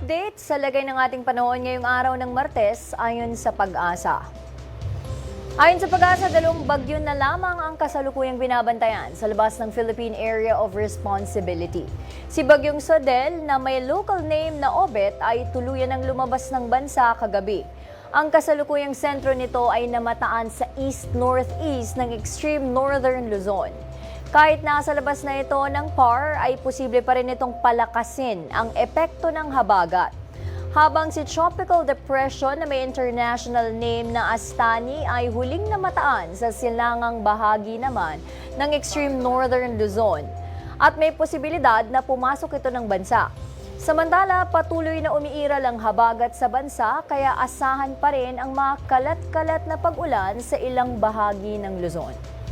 Update sa lagay ng ating panahon ngayong araw ng Martes ayon sa Pag-asa. Ayon sa Pag-asa, 2 bagyo na lamang ang kasalukuyang binabantayan sa labas ng Philippine Area of Responsibility. Si Bagyong Sodel na may local name na Obet ay tuluyan ng lumabas ng bansa kagabi. Ang kasalukuyang sentro nito ay namataan sa east-northeast ng extreme northern Luzon. Kahit nasa labas na ito ng PAR, ay posible pa rin itong palakasin ang epekto ng habagat. Habang si Tropical Depression na may international name na Astani ay huling namataan sa silangang bahagi naman ng extreme northern Luzon. At may posibilidad na pumasok ito ng bansa. Samantala, patuloy na umiiral ang habagat sa bansa kaya asahan pa rin ang mga kalat-kalat na pag-ulan sa ilang bahagi ng Luzon.